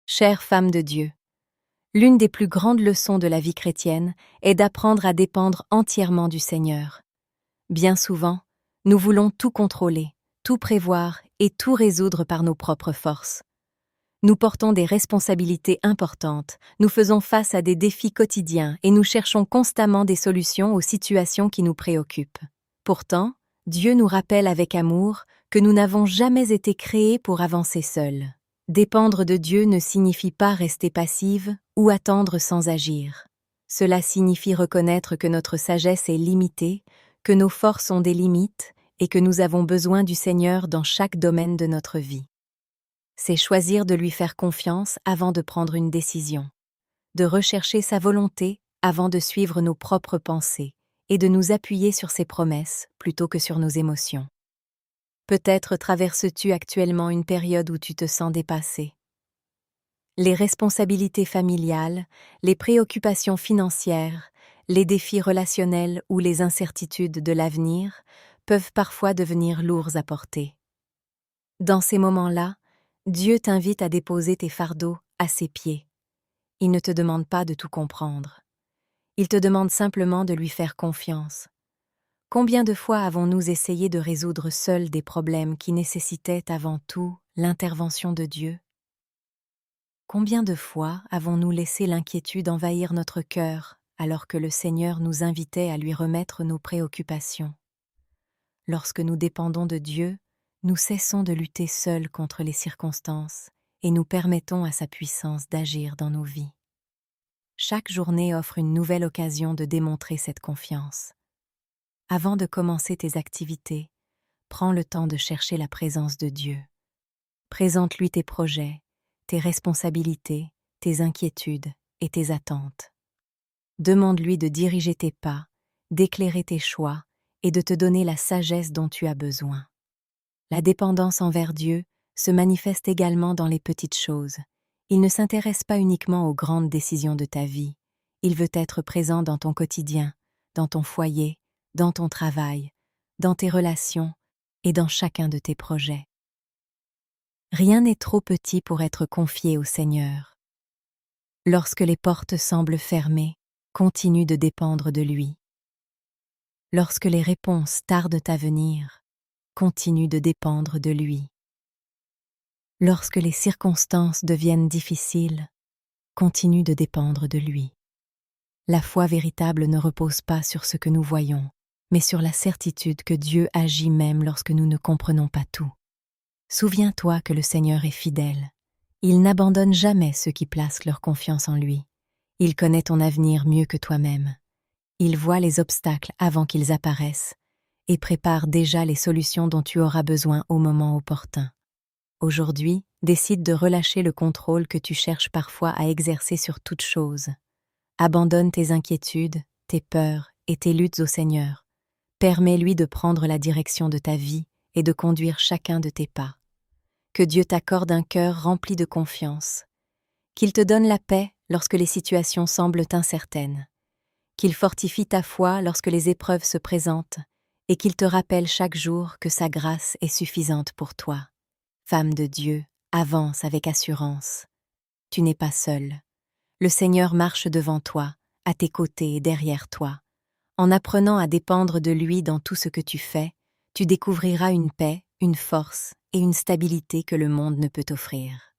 Chère femme de Dieu, l'une des plus grandes leçons de la vie chrétienne est d'apprendre à dépendre entièrement du Seigneur. Bien souvent, nous voulons tout contrôler, tout prévoir et tout résoudre par nos propres forces. Nous portons des responsabilités importantes, nous faisons face à des défis quotidiens et nous cherchons constamment des solutions aux situations qui nous préoccupent. Pourtant, Dieu nous rappelle avec amour que nous n'avons jamais été créés pour avancer seuls. Dépendre de Dieu ne signifie pas rester passive ou attendre sans agir. Cela signifie reconnaître que notre sagesse est limitée, que nos forces ont des limites et que nous avons besoin du Seigneur dans chaque domaine de notre vie. C'est choisir de lui faire confiance avant de prendre une décision, de rechercher sa volonté avant de suivre nos propres pensées et de nous appuyer sur ses promesses plutôt que sur nos émotions. Peut-être traverses-tu actuellement une période où tu te sens dépassé. Les responsabilités familiales, les préoccupations financières, les défis relationnels ou les incertitudes de l'avenir peuvent parfois devenir lourds à porter. Dans ces moments-là, Dieu t'invite à déposer tes fardeaux à ses pieds. Il ne te demande pas de tout comprendre. Il te demande simplement de lui faire confiance. Combien de fois avons-nous essayé de résoudre seuls des problèmes qui nécessitaient avant tout l'intervention de Dieu? Combien de fois avons-nous laissé l'inquiétude envahir notre cœur alors que le Seigneur nous invitait à lui remettre nos préoccupations? Lorsque nous dépendons de Dieu, nous cessons de lutter seuls contre les circonstances et nous permettons à sa puissance d'agir dans nos vies. Chaque journée offre une nouvelle occasion de démontrer cette confiance. Avant de commencer tes activités, prends le temps de chercher la présence de Dieu. Présente-lui tes projets, tes responsabilités, tes inquiétudes et tes attentes. Demande-lui de diriger tes pas, d'éclairer tes choix et de te donner la sagesse dont tu as besoin. La dépendance envers Dieu se manifeste également dans les petites choses. Il ne s'intéresse pas uniquement aux grandes décisions de ta vie. Il veut être présent dans ton quotidien, dans ton foyer, dans ton travail, dans tes relations et dans chacun de tes projets. Rien n'est trop petit pour être confié au Seigneur. Lorsque les portes semblent fermées, continue de dépendre de lui. Lorsque les réponses tardent à venir, continue de dépendre de lui. Lorsque les circonstances deviennent difficiles, continue de dépendre de lui. La foi véritable ne repose pas sur ce que nous voyons, mais sur la certitude que Dieu agit même lorsque nous ne comprenons pas tout. Souviens-toi que le Seigneur est fidèle. Il n'abandonne jamais ceux qui placent leur confiance en lui. Il connaît ton avenir mieux que toi-même. Il voit les obstacles avant qu'ils apparaissent et prépare déjà les solutions dont tu auras besoin au moment opportun. Aujourd'hui, décide de relâcher le contrôle que tu cherches parfois à exercer sur toute chose. Abandonne tes inquiétudes, tes peurs et tes luttes au Seigneur. Permets-lui de prendre la direction de ta vie et de conduire chacun de tes pas. Que Dieu t'accorde un cœur rempli de confiance. Qu'il te donne la paix lorsque les situations semblent incertaines. Qu'il fortifie ta foi lorsque les épreuves se présentent et qu'il te rappelle chaque jour que sa grâce est suffisante pour toi. Femme de Dieu, avance avec assurance. Tu n'es pas seule. Le Seigneur marche devant toi, à tes côtés et derrière toi. En apprenant à dépendre de lui dans tout ce que tu fais, tu découvriras une paix, une force et une stabilité que le monde ne peut offrir.